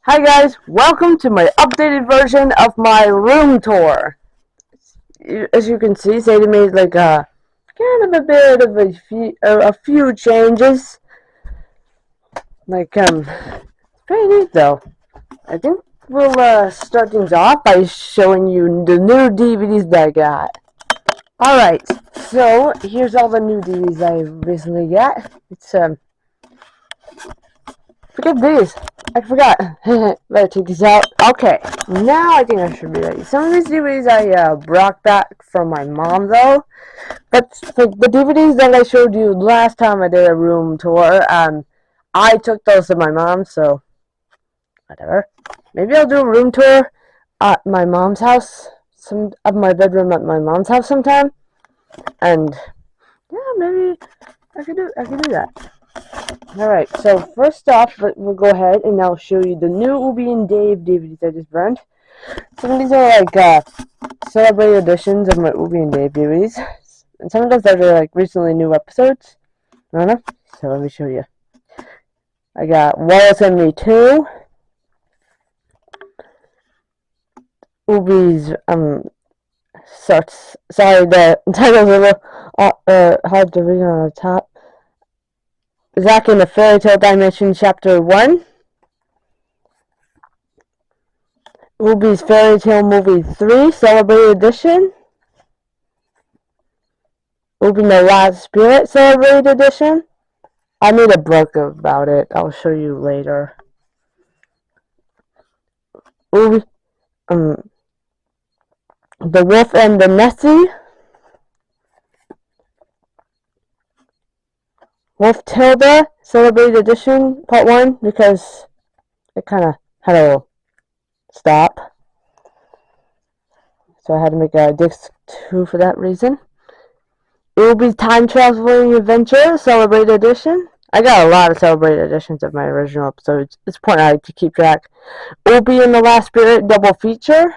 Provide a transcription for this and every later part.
Hi guys, welcome to my updated version of my room tour. As you can see, Sadie made like a kind of a bit of a few changes. It's pretty neat though. I think we'll start things off by showing you the new DVDs that I got. Alright, so here's all the new DVDs I recently got. Forget these. I forgot. Better take these out. Okay, now I think I should be ready. Some of these DVDs I brought back from my mom though. But for the DVDs that I showed you last time I did a room tour, I took those to my mom, so whatever. Maybe I'll do a room tour at my mom's house, some of my bedroom at my mom's house sometime. And yeah, maybe I could do that. Alright, so first off, we'll go ahead and I'll show you the new Ubi and Dave DVDs I just burned. Some of these are like celebrated editions of my Ubi and Dave DVDs. And some of those are like recently new episodes. I don't know. So let me show you. I got Wallace and Me 2. Ubi's sorry, the title's a little hard to read on the top. Zack in the Fairy Tale Dimension Chapter 1. Ubi's Fairy Tale Movie 3 Celebrated Edition. Ubi the Last Spirit Celebrated Edition. I made a book about it. I'll show you later. Ubi, The Wolf and the Nessie. Wolf Tilda Celebrated Edition Part 1 because it kind of had a little stop. So I had to make a disc 2 for that reason. Ubi's Time Traveling Adventure Celebrated Edition. I got a lot of celebrated editions of my original episodes. It's important I like to keep track. Ubi and the Last Spirit Double Feature.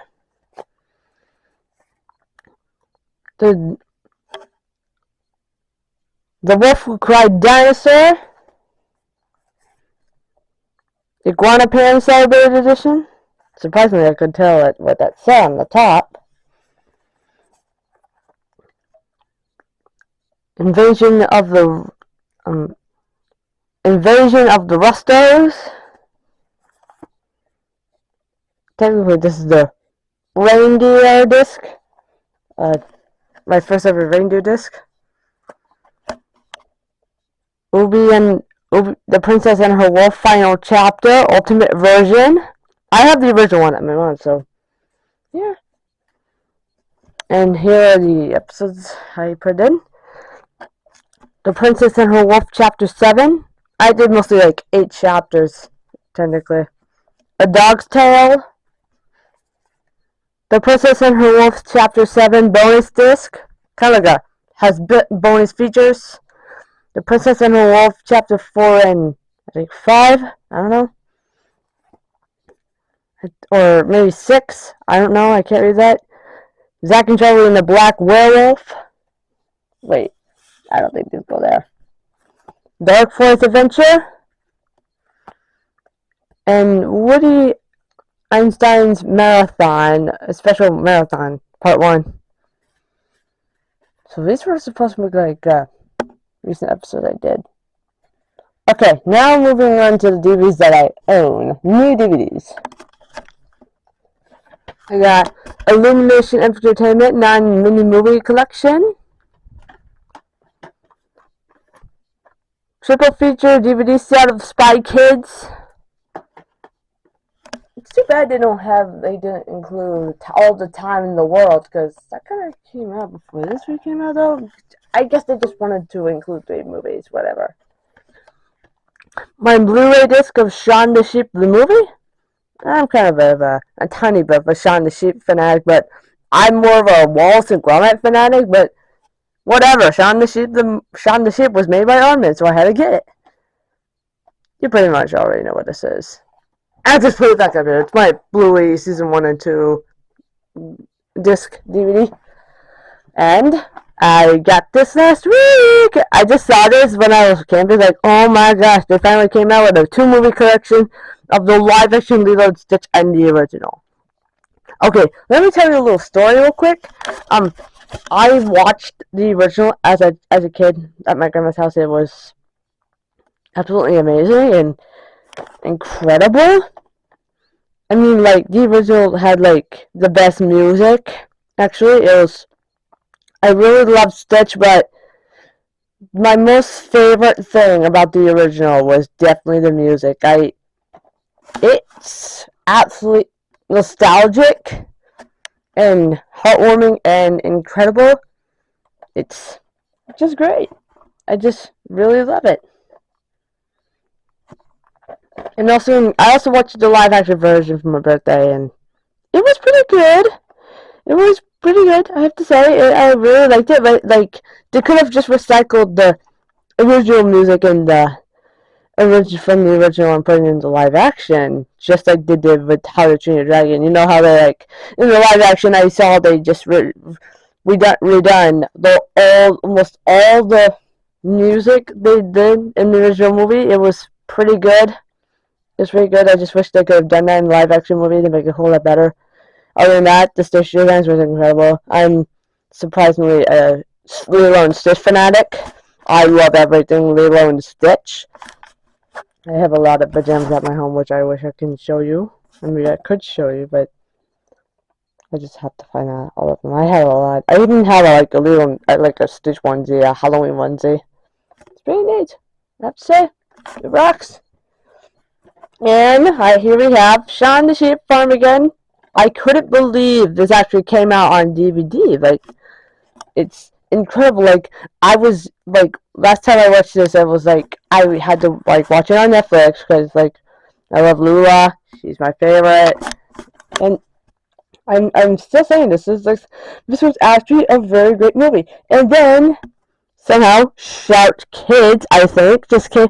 The Wolf Who Cried Dinosaur. Iguana Pan Celebrated Edition. Surprisingly, I could tell what that said on the top. Invasion of the Rustos. Technically, this is the reindeer disc. My first ever reindeer disc. Ubi and the Princess and Her Wolf Final Chapter Ultimate Version. I have the original one at my mom, so yeah. And here are the episodes I put in. The Princess and Her Wolf Chapter 7. I did mostly like 8 chapters, technically. A Dog's Tale. The Princess and Her Wolf Chapter 7 bonus disc. Kind of like has bonus features. The Princess and Her Wolf Chapter 4 and I think 5. I don't know. Or maybe 6. I don't know. I can't read that. Zack and Charlie and the Black Werewolf. Wait. I don't think these go there. Dark Forest Adventure. And Woody Einstein's Marathon, a special marathon, part 1. So these were supposed to look like recent episodes I did. Okay, now moving on to the DVDs that I own. New DVDs. I got Illumination Entertainment 9 Mini Movie Collection. Triple feature DVD set of Spy Kids. It's too bad they didn't include All the Time in the World, because that kind of came out before this one came out though. I guess they just wanted to include 3 movies, whatever. My Blu-ray disc of Shaun the Sheep the movie. I'm kind of a tiny bit of a Shaun the Sheep fanatic, but I'm more of a Wallace and Gromit fanatic, but whatever. Shaun the Sheep was made by Armin, so I had to get it. You pretty much already know what this is. I just put it back up here. It's my Blu-ray Season 1 and 2 disc DVD. And I got this last week. I just saw this when I was camping. Like, oh my gosh, they finally came out with a 2 movie collection of the live action Lilo and Stitch and the original. Okay, let me tell you a little story real quick. Um, I watched the original as a kid at my grandma's house. It was absolutely amazing and incredible. I mean, like the original had like the best music. Actually, it was. I really loved Stitch, but my most favorite thing about the original was definitely the music. It's absolutely nostalgic and heartwarming and incredible. It's just great. I just really love it. And also, I also watched the live action version for my birthday, and it was pretty good. It was pretty good, I have to say. I really liked it, but like they could have just recycled the original music and the from the original and put it into live action, just like they did with How to Train Your Dragon. You know how they like in the live action I saw they just redone almost all the music they did in the original movie. It was pretty good. It's pretty good. I just wish they could have done that in the live action movie to make it a whole lot better. Other than that, the Stitch designs was incredible. I'm surprisingly a Lilo and Stitch fanatic. I love everything Lilo and Stitch. I have a lot of pajamas at my home, which I wish I can show you. I mean, I could show you, but I just have to find out all of them. I have a lot. I even have like a Stitch onesie, a Halloween onesie. It's pretty neat. I have to say, it rocks. And here we have Shaun the Sheep Farm again. I couldn't believe this actually came out on DVD. Like, it's incredible. Like, I was like last time I watched this, I was like I had to like watch it on Netflix because like I love Lula. She's my favorite, and I'm still saying this was actually a very great movie. And then somehow Shark Kids, I think, just came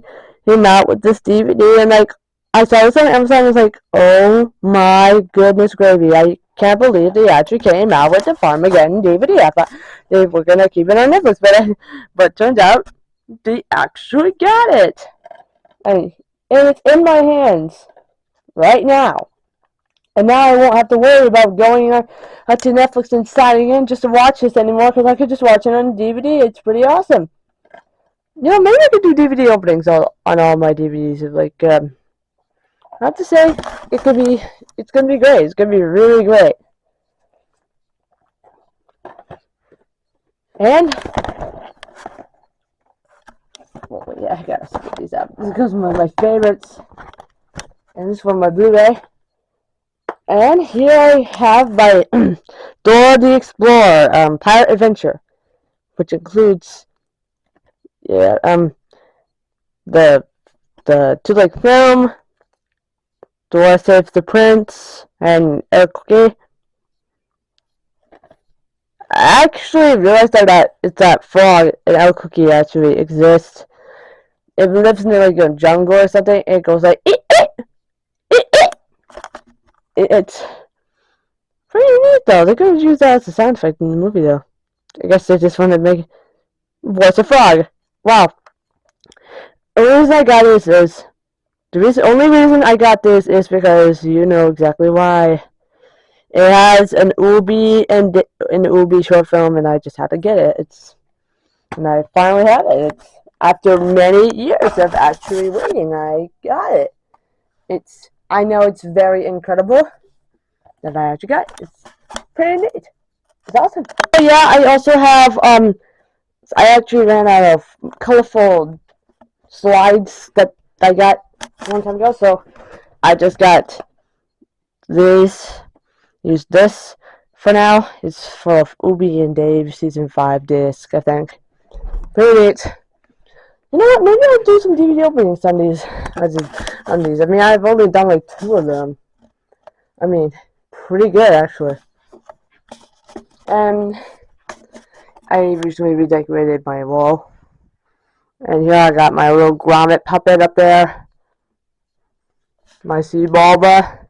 out with this DVD, and like I saw this on Amazon. I was like, oh my goodness gravy! I can't believe they actually came out with the Farmageddon DVD. I thought they were gonna keep it on Netflix, but turns out they actually got it, and it's in my hands right now. And now I won't have to worry about going to Netflix and signing in just to watch this anymore because I could just watch it on DVD. It's pretty awesome. You know, maybe I could do DVD openings on all my DVDs. Like, I have to say, it's gonna be great. It's gonna be really great. And, well, yeah, I gotta split these out. This is one of my favorites. And this is from my Blu-ray. And here I have my Dora the Explorer, Pirate Adventure, which includes, the two-leg film, Dora Saves the Prince, and Eric Cookie. I actually realized that frog in El Cookie actually exists. It lives in like a jungle or something, and it goes like it's pretty neat though. They could have used that as a sound effect in the movie though. I guess they just wanted to make what's a frog. Wow. The reason I got this is only reason I got this is because you know exactly why. It has an Ubi and an Ubi short film, and I just had to get it. And I finally have it. It's after many years of actually waiting. I got it. I know it's very incredible that I actually got it. It's pretty neat. It's awesome. Oh yeah, I also have I actually ran out of colorful slides that I got a long time ago, so I just got these. Use this for now. It's for Ubi and Dave season 5 disc, I think. Pretty neat. You know what? Maybe I'll do some DVD openings on these. I mean, I've only done like 2 of them. I mean, pretty good actually. And I recently redecorated my wall. And here I got my little grommet puppet up there. My sea bulba.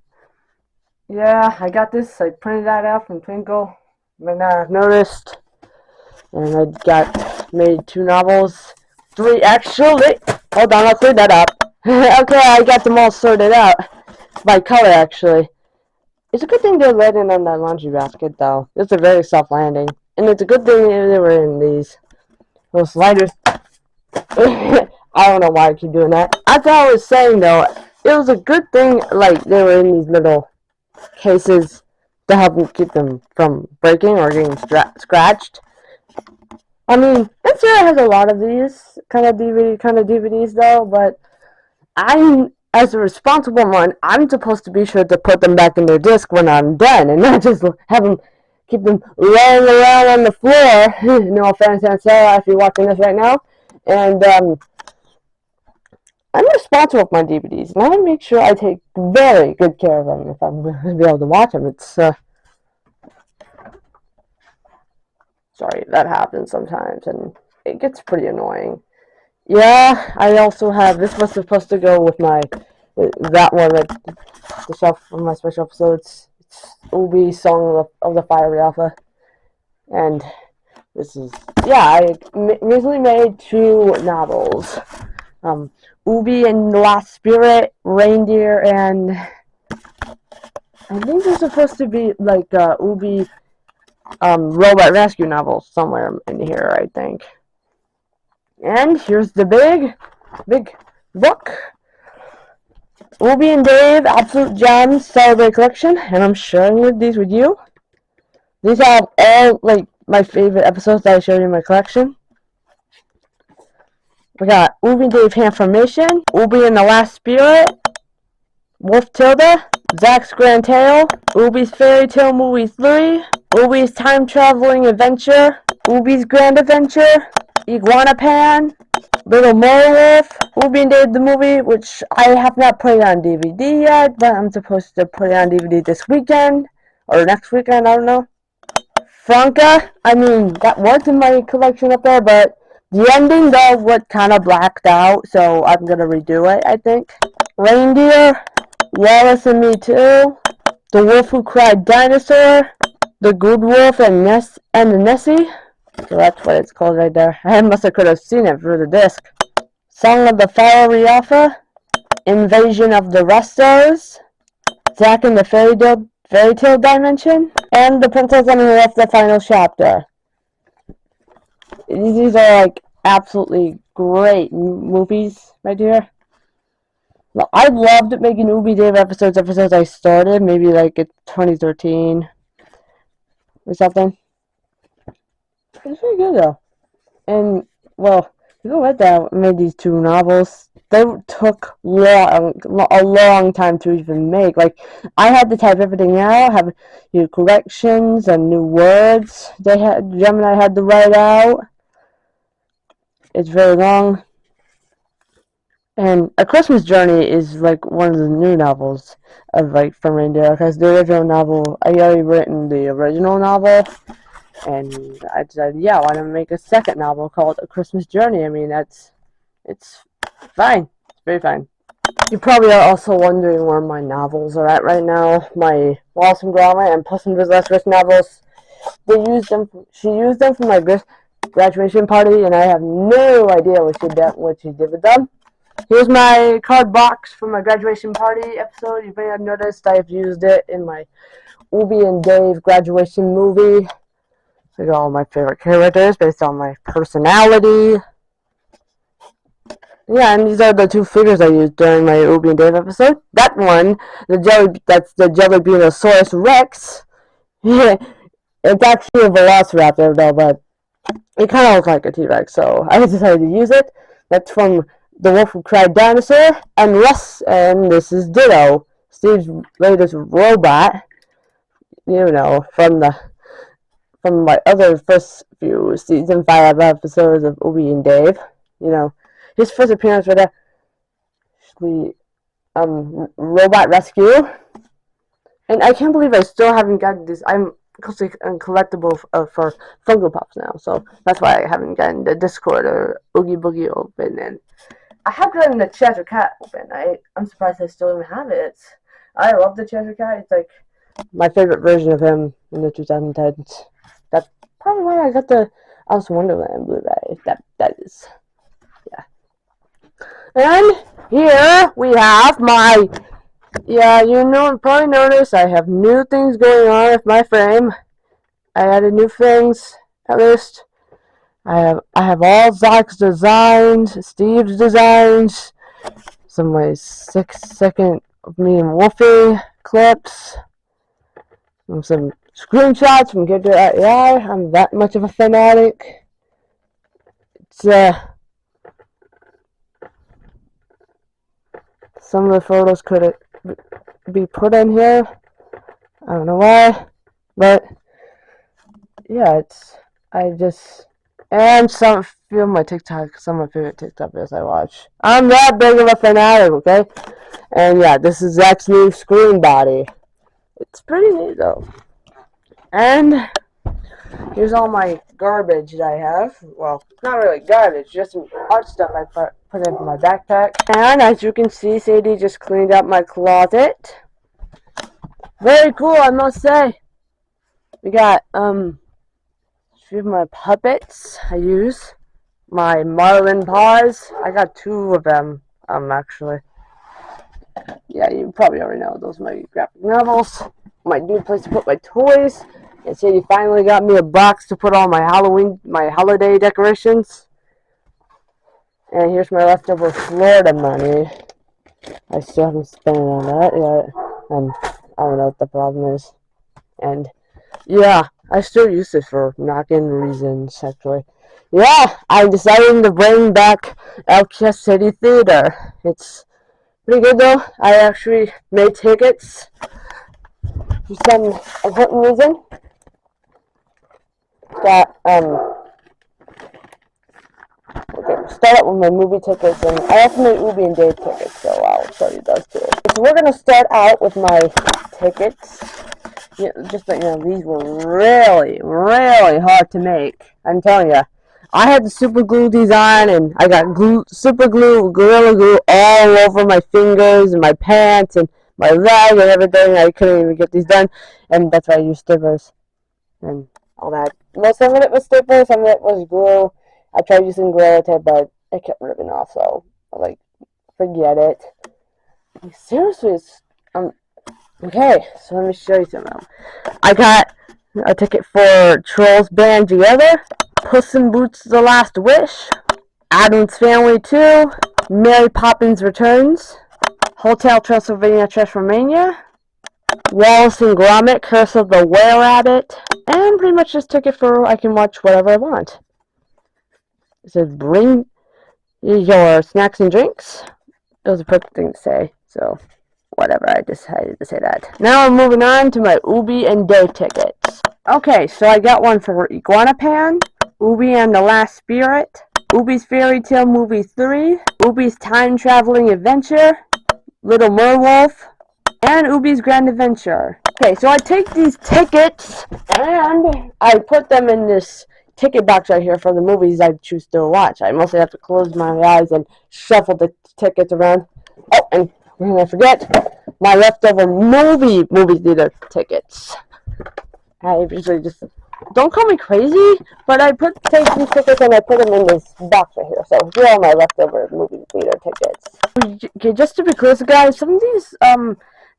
Yeah, I got this. I printed that out from Twinkle. Might not have noticed. And I made 2 novels. 3 actually. Hold on, I'll clear that up. Okay, I got them all sorted out by color actually. It's a good thing they're letting on that laundry basket though. It's a very soft landing. And it's a good thing they were in these little sliders. I don't know why I keep doing that. As I was saying though, it was a good thing like they were in these little cases to help keep them from breaking or getting scratched. I mean, MCI has a lot of these kind of DVDs though, but I'm as a responsible one, I'm supposed to be sure to put them back in their disc when I'm done, and not just have them keep them laying around on the floor. No offense, Sarah, if you're watching this right now. And I'm responsible for my DVDs, and I make sure I take very good care of them if I'm going to be able to watch them. It's sorry, that happens sometimes, and it gets pretty annoying. Yeah, I also have, this was supposed to go with my, that one at the shelf for my special episodes. It's Ubi Song of the Fiery Alpha. And this is, yeah, I recently made 2 novels. Ubi and the Last Spirit, Reindeer, and I think they're supposed to be like Ubi robot rescue novels somewhere in here, I think. And here's the big book. Ubi and Dave, Absolute Gems Celebrate Collection, and I'm sharing these with you. These have all like my favorite episodes that I showed you in my collection. We got Ubi and Dave Transformation, Ubi and the Last Spirit, Wolf Tilda, Zach's Grand Tale, Ubi's Fairy Tale Movie 3, Ubi's Time Traveling Adventure, Ubi's Grand Adventure, Iguana Pan, Little Merwolf, Ubi and Dave the Movie, which I have not put it on DVD yet, but I'm supposed to put it on DVD this weekend, or next weekend, I don't know. Franca, I mean, that was in my collection up there, but the ending, though, was kind of blacked out, so I'm going to redo it, I think. Reindeer, Wallace and Me Too, The Wolf Who Cried Dinosaur, The Good Wolf and the Nessie. So that's what it's called right there. I could have seen it through the disc. Song of the Fiery Alpha, Invasion of the Restos, Zack in the Fairy Tale Dimension, and The Princess and the Wolf, the Final Chapter. These are like absolutely great movies right here. Well, I loved making Ubi Dave episodes ever since I started, maybe like in 2013 or something. It's pretty good though. And well, you know what? That made these 2 novels. They took a long time to even make. Like I had to type everything out, have new corrections and new words. Gemini had to write out. It's very long. And A Christmas Journey is like one of the new novels of like from Reindeer, because the original novel, I already written the original novel, and I decided, yeah, why not make a second novel called A Christmas Journey? I mean, it's fine, it's very fine. You probably are also wondering where my novels are at right now. My Wallace and Gromit and Puss in Boots Last Wish novels. She used them for my graduation party, and I have no idea what she did with them. Here's my card box from my graduation party episode. You may have noticed I've used it in my Ubi and Dave graduation movie. I got all my favorite characters based on my personality. Yeah, and these are the 2 figures I used during my Ubi and Dave episode. That one, that's the Jellybeanosaurus Rex. It's actually a Velociraptor though, but it kind of looks like a T-Rex, so I decided to use it. That's from The Wolf Who Cried Dinosaur, and and this is Ditto, Steve's latest robot, you know, from my other first few season 5 episodes of Ubi and Dave, you know, his first appearance with the robot rescue, and I can't believe I still haven't gotten this. I'm collectible for Funko Pops now, so that's why I haven't gotten the Discord or Oogie Boogie open, and I have gotten the Cheshire Cat open. I'm surprised I still even have it. I love the Cheshire Cat. It's like my favorite version of him in the 2010s. That's probably why I got Also Wonderland Blu-ray. That is, yeah. And here we have my, yeah, probably notice I have new things going on with my frame. I added new things, at least. I have all Zach's designs, Steve's designs, some of my 6-second of me and Wolfie clips, and some screenshots from Get AI. I'm that much of a fanatic. It's some of the photos could be put in here. I don't know why, but yeah, and some few of my TikTok, some of my favorite TikTok videos I watch. I'm that big of a fanatic, okay? And yeah, this is Zach's new screen body. It's pretty neat though. And here's all my garbage that I have. Well, not really garbage, just some art stuff I put in my backpack. And as you can see, Sadie just cleaned out my closet. Very cool, I must say. We got a few of my puppets I use. My Marlin paws. I got 2 of them, actually. Yeah, you probably already know those are my graphic novels. My new place to put my toys. And Sadie finally got me a box to put all my holiday decorations. And here's my leftover Florida money. I still haven't spent it on that yet. And I don't know what the problem is. And yeah, I still use it for knock-in reasons, actually. Yeah, I'm deciding to bring back Elsie City Theater. It's pretty good though. I actually made tickets for some important reason. That okay, start out with my movie tickets, and I also made Ubi and Dave tickets, so I'll show you those too. So we're gonna start out with my tickets. Yeah, just that, these were really, really hard to make. I'm telling you. I had the super glue design, and I got super glue, Gorilla Glue all over my fingers and my pants and my leg and everything. I couldn't even get these done, and that's why I used stickers and all that. Most of it was stickers, some of it was glue. I tried using Gorilla Tape, but it kept ripping off, so I like, forget it. Like, seriously, it's okay, so let me show you something. I got a ticket for Trolls Band Together, Puss in Boots: The Last Wish, Addams Family 2, Mary Poppins Returns, Hotel Transylvania Transformania, Wallace and Gromit: Curse of the Were-Rabbit, and pretty much just ticket for I can watch whatever I want. It says bring your snacks and drinks. It was a perfect thing to say, so whatever, I decided to say that. Now I'm moving on to my Ubi and Dave tickets. Okay, so I got one for Iguana Pan, Ubi and the Last Spirit, Ubi's Fairy Tale Movie 3, Ubi's Time Traveling Adventure, Little Merwolf, and Ubi's Grand Adventure. Okay, so I take these tickets and I put them in this ticket box right here for the movies I choose to watch. I mostly have to close my eyes and shuffle the tickets around. Oh, and I forget my leftover movie theater tickets. I usually just don't call me crazy, but I take these tickets and I put them in this box right here. So here are my leftover movie theater tickets. Okay, just to be clear, guys, some of these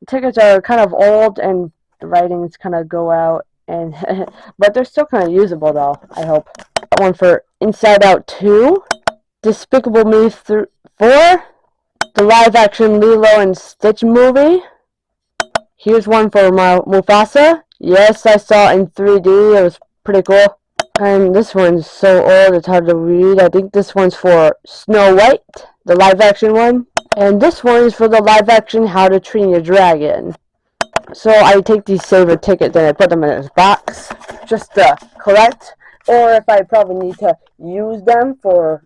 tickets are kind of old and the writings kind of go out, and but they're still kind of usable though. I hope. One for Inside Out 2, Despicable Me 4. The live-action Lilo and Stitch movie. Here's one for Mufasa. Yes, I saw it in 3D. It was pretty cool. And this one's so old, it's hard to read. I think this one's for Snow White, the live-action one. And this one is for the live-action How to Train Your Dragon. So I take these saver tickets and I put them in this box just to collect. Or if I probably need to use them for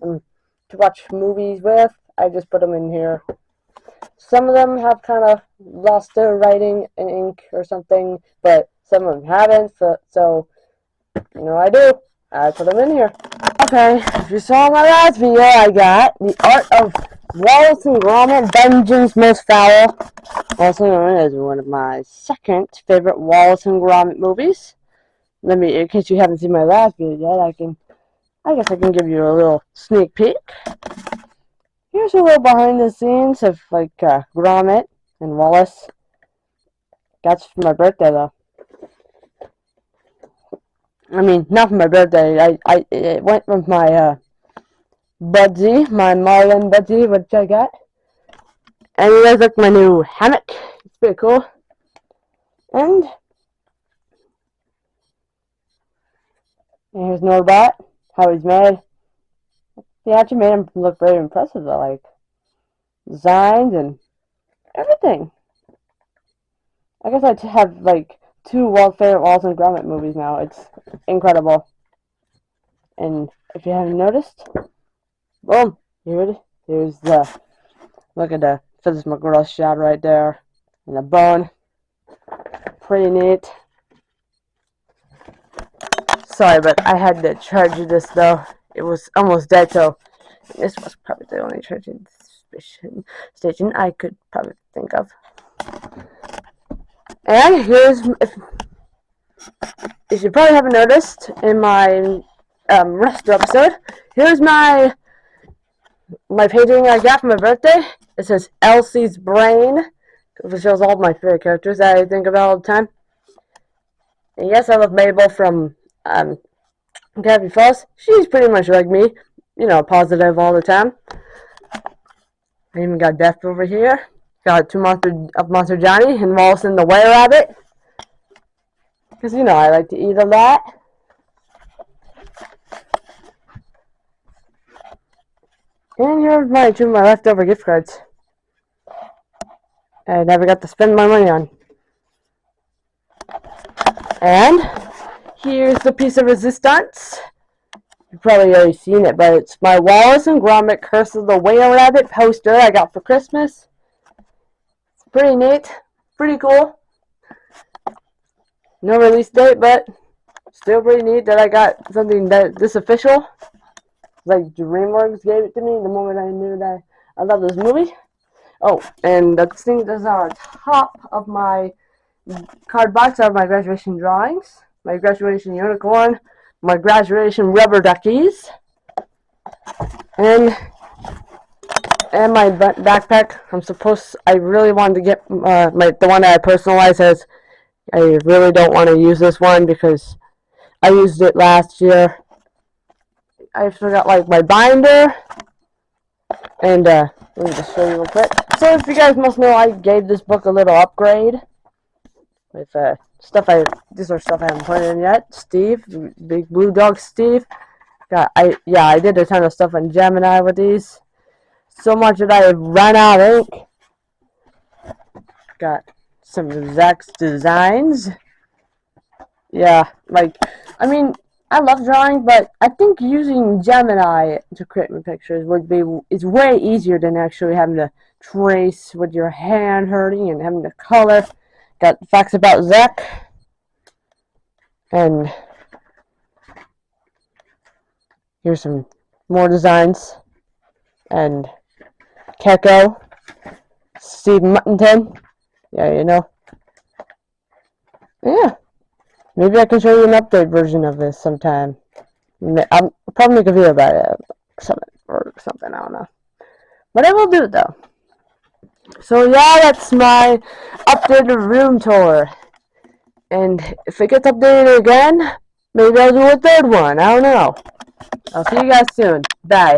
to watch movies with, I just put them in here. Some of them have kind of lost their writing in ink or something, but some of them haven't, so I do. I put them in here. Okay, if you saw my last video, I got The Art of Wallace and Gromit: Vengeance Most Foul, also known as one of my second favorite Wallace and Gromit movies. In case you haven't seen my last video yet, I can I guess I can give you a little sneak peek. Here's a little behind the scenes of like Gromit and Wallace. That's for my birthday though. I mean, not for my birthday. It went with my Budsy, my Marlin Budsy, which I got. And you guys like my new hammock. It's pretty cool. And here's Norbot, how he's made. He actually made him look very impressive though, like designs and everything. I guess I have like two favorite Wallace and Gromit movies now. It's incredible. And if you haven't noticed, boom, here's the, look at the Phyllis McGraw shot right there. And the bone. Pretty neat. Sorry, but I had to charge this though. It was almost dead, so this was probably the only charging station I could probably think of. And here's, if you probably haven't noticed in my rest episode, here's my painting I got for my birthday. It says Elsie's Brain. It shows all my favorite characters that I think about all the time. And yes, I love Mabel from Gravity Falls. She's pretty much like me, you know, positive all the time. I even got Death over here. Got two Monster Johnny and Wallace and the Were Rabbit. Because, you know, I like to eat a lot. And here's two of my leftover gift cards. I never got to spend my money on. And here's the piece of resistance. You've probably already seen it, but it's my Wallace and Gromit Curse of the Were Rabbit poster I got for Christmas. It's pretty neat, pretty cool. No release date, but still pretty neat that I got something this official. Like DreamWorks gave it to me the moment I knew that I love this movie. Oh, and the thing that's on top of my card box are my graduation drawings, my graduation unicorn, my graduation rubber duckies, and my backpack. I really wanted to get the one that I personalized. Says I really don't want to use this one because I used it last year. I forgot like my binder, and let me just show you real quick. So if you guys must know, I gave this book a little upgrade with these are stuff I haven't put in yet. Steve, Big Blue Dog Steve. I did a ton of stuff on Gemini with these. So much that I ran out of ink. Got some Zach's designs. Yeah, like, I mean, I love drawing, but I think using Gemini to create my pictures is way easier than actually having to trace with your hand hurting and having to color. Got facts about Zach. And here's some more designs. And Keko, Steve Muttonton. Yeah, you know. Yeah. Maybe I can show you an update version of this sometime. I'll probably make a video about it or something, I don't know. But I will do it though. So yeah, that's my updated room tour. And if it gets updated again, maybe I'll do a third one. I don't know. I'll see you guys soon. Bye.